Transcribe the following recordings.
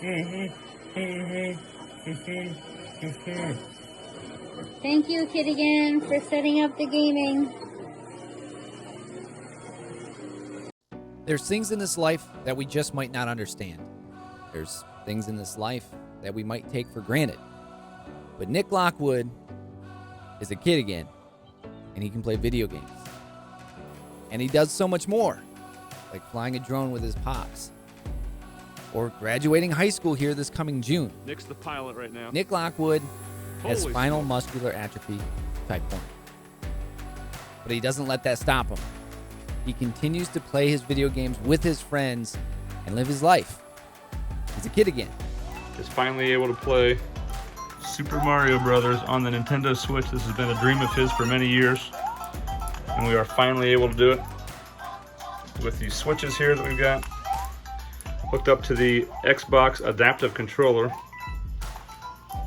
Thank you, Kid again, for setting up the gaming. There's things in this life that we just might not understand. There's things in this life that we might take for granted. But Nick Lockwood is a kid again, and he can play video games. And he does so much more, like flying a drone with his pops, or graduating high school here this coming June. Nick's the pilot right now. Nick Lockwood has Holy spinal smokes. muscular atrophy type 1. But he doesn't let that stop him. He continues to play his video games with his friends and live his life. He's a kid again. Is finally able to play Super Mario Brothers on the Nintendo Switch. This has been a dream of his for many years, and we are finally able to do it with these switches here that we've got hooked up to the Xbox adaptive controller,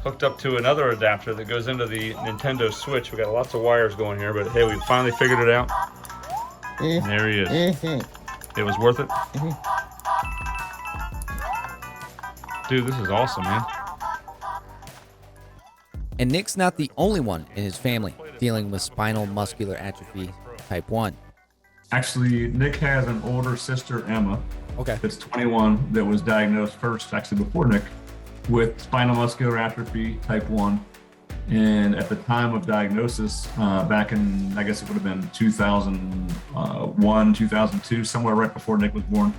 hooked up to another adapter that goes into the Nintendo Switch. We got lots of wires going here, but hey, we finally figured it out. And there he is. It was worth it. Dude, this is awesome, man. And Nick's not the only one in his family dealing with spinal muscular atrophy type 1. Actually, Nick has an older sister, Emma, Okay. that's 21, that was diagnosed first, actually before Nick, with spinal muscular atrophy type 1. And at the time of diagnosis, back in, I guess it would have been 2001, 2002, somewhere right before Nick was born,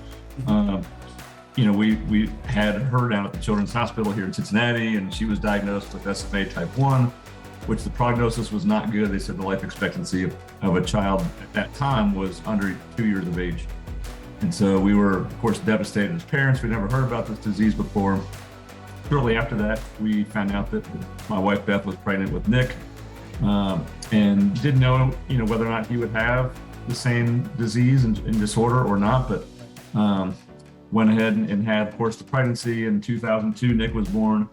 we had her down at the Children's Hospital here in Cincinnati, and she was diagnosed with SMA type 1, which the prognosis was not good. They said the life expectancy of a child at that time was under 2 years of age. And so we were, of course, devastated as parents. We'd never heard about this disease before. Shortly after that, we found out that my wife Beth was pregnant with Nick, and didn't know, whether or not he would have the same disease and disorder or not. But went ahead and had, of course, the pregnancy. In 2002, Nick was born.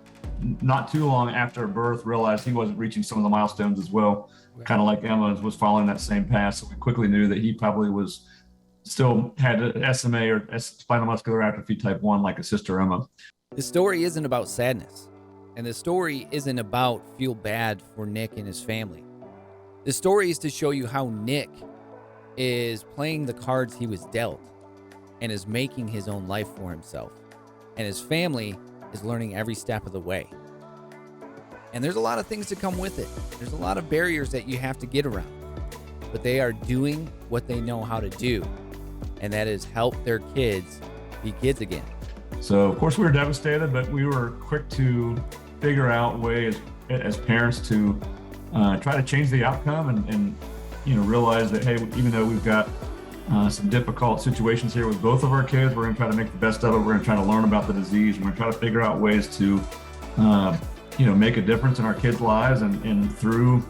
Not too long after birth, realized he wasn't reaching some of the milestones as well, kind of like Emma was following that same path. So we quickly knew that he probably still had a SMA or spinal muscular atrophy type 1, like a sister Emma. The story isn't about sadness, and the story isn't about feel bad for Nick and his family. The story is to show you how Nick is playing the cards he was dealt and is making his own life for himself, and his family is learning every step of the way. And there's a lot of things that come with it. There's a lot of barriers that you have to get around, but they are doing what they know how to do, and that is help their kids be kids again. So, of course, we were devastated, but we were quick to figure out ways as parents to try to change the outcome and realize that, hey, even though we've got some difficult situations here with both of our kids, we're going to try to make the best of it. We're going to try to learn about the disease. We're going to try to figure out ways to, make a difference in our kids' lives. And through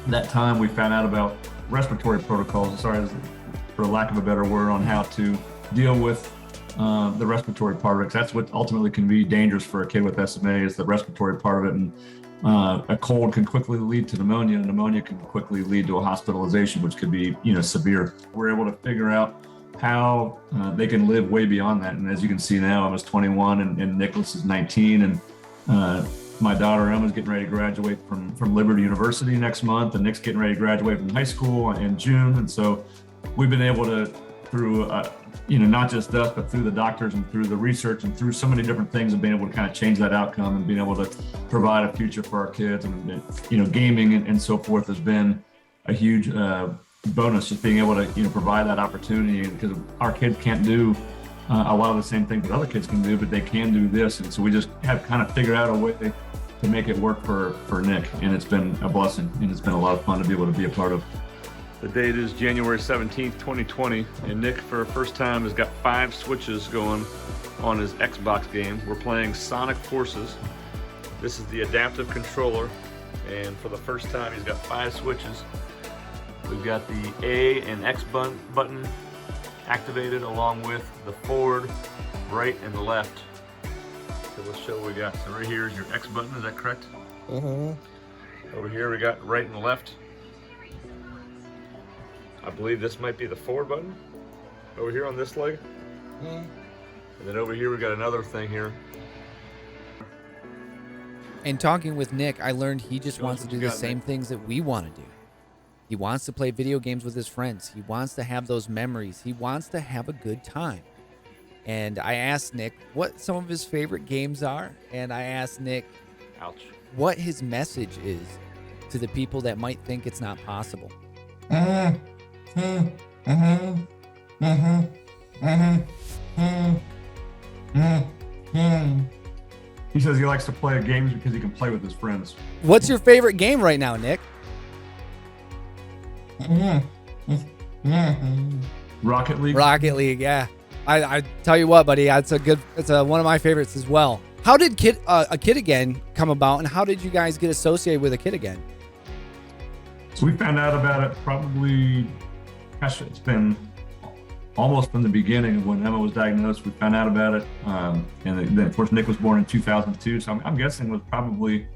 that time, we found out about respiratory protocols, for lack of a better word, on how to deal with the respiratory part of it. 'Cause that's what ultimately can be dangerous for a kid with SMA, is the respiratory part of it. And a cold can quickly lead to pneumonia, and pneumonia can quickly lead to a hospitalization, which could be, severe. We're able to figure out how they can live way beyond that. And as you can see now, I was 21 and Nicholas is 19. And my daughter Emma's getting ready to graduate from Liberty University next month, and Nick's getting ready to graduate from high school in June. And so we've been able to, through not just us, but through the doctors and through the research and through so many different things, and being able to kind of change that outcome and being able to provide a future for our kids. And gaming and so forth has been a huge bonus, just being able to provide that opportunity, because our kids can't do a lot of the same things that other kids can do, but they can do this. And so we just have kind of figured out a way to make it work for Nick, and it's been a blessing, and it's been a lot of fun to be able to be a part of. The date is January 17th, 2020, and Nick, for the first time, has got 5 switches going on his Xbox game. We're playing Sonic Forces. This is the adaptive controller, and for the first time, he's got 5 switches. We've got the A and X button activated, along with the forward, right, and the left. So let's show what we got. So right here is your X button, is that correct? Mm-hmm. Over here we got right and left. I believe this might be the forward button over here on this leg. And then over here we got another thing here And talking with Nick, I learned he just wants to do the same things that we want to do. He wants to play video games with his friends. He wants to have those memories. He wants to have a good time. And I asked Nick what some of his favorite games are. And I asked Nick what his message is to the people that might think it's not possible. He says he likes to play games because he can play with his friends. What's your favorite game right now, Nick? Rocket League. Rocket League, yeah. I tell you what, buddy, it's one of my favorites as well. How did A Kid Again come about, and how did you guys get associated with A Kid Again? So we found out about it probably, gosh, it's been almost from the beginning of when Emma was diagnosed. We found out about it, and then of course Nick was born in 2002. So I'm guessing it was probably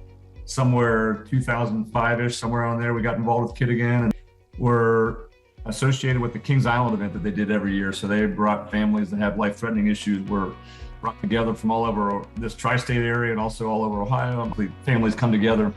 somewhere 2005-ish, somewhere on there. We got involved with Kid Again, and we're associated with the Kings Island event that they did every year. So they brought families that have life-threatening issues. Were brought together from all over this tri-state area and also all over Ohio. The families come together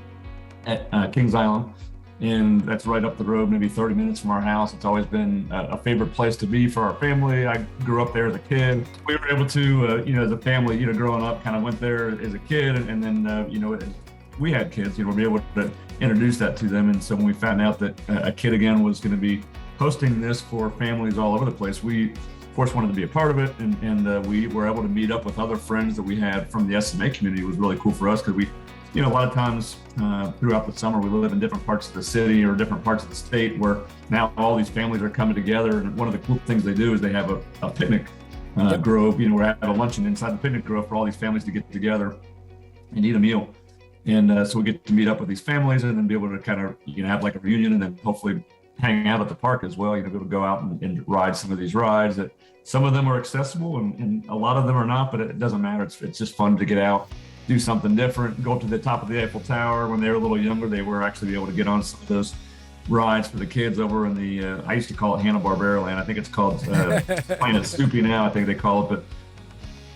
at Kings Island. And that's right up the road, maybe 30 minutes from our house. It's always been a favorite place to be for our family. I grew up there as a kid. We were able to, as a family, growing up, kind of went there as a kid. And then, we had kids, we'll be able to introduce that to them. And so when we found out that A Kid Again was going to be hosting this for families all over the place, we, of course, wanted to be a part of it. And we were able to meet up with other friends that we had from the SMA community. It was really cool for us because we, a lot of times throughout the summer, we live in different parts of the city or different parts of the state where now all these families are coming together. And one of the cool things they do is they have a picnic grove, we have a luncheon inside the picnic grove for all these families to get together and eat a meal. And so we get to meet up with these families and then be able to kind of, have like a reunion and then hopefully hang out at the park as well, be able to go out and ride some of these rides that some of them are accessible and a lot of them are not, but it doesn't matter. It's just fun to get out, do something different, go up to the top of the Eiffel Tower. When they were a little younger, they were actually able to get on some of those rides for the kids over in the, I used to call it Hanna-Barbera Land. I think it's called Planet Snoopy now, I think they call it. But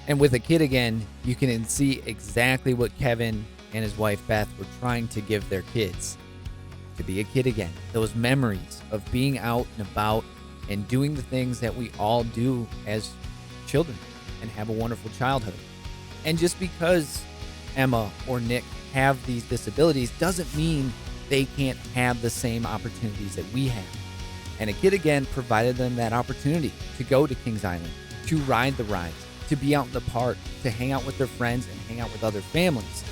And with A Kid Again, you can see exactly what Kevin and his wife Beth were trying to give their kids. To be a kid again. Those memories of being out and about and doing the things that we all do as children and have a wonderful childhood. And just because Emma or Nick have these disabilities doesn't mean they can't have the same opportunities that we have. And A Kid Again provided them that opportunity to go to Kings Island, to ride the rides, to be out in the park, to hang out with their friends and hang out with other families.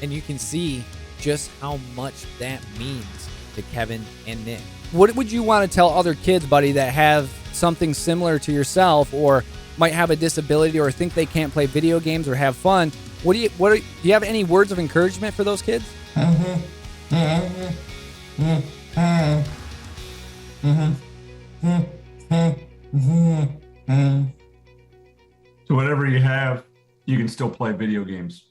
And you can see just how much that means to Kevin and Nick. What would you want to tell other kids, buddy, that have something similar to yourself or might have a disability or think they can't play video games or have fun? Do you have any words of encouragement for those kids? So whatever you have, you can still play video games.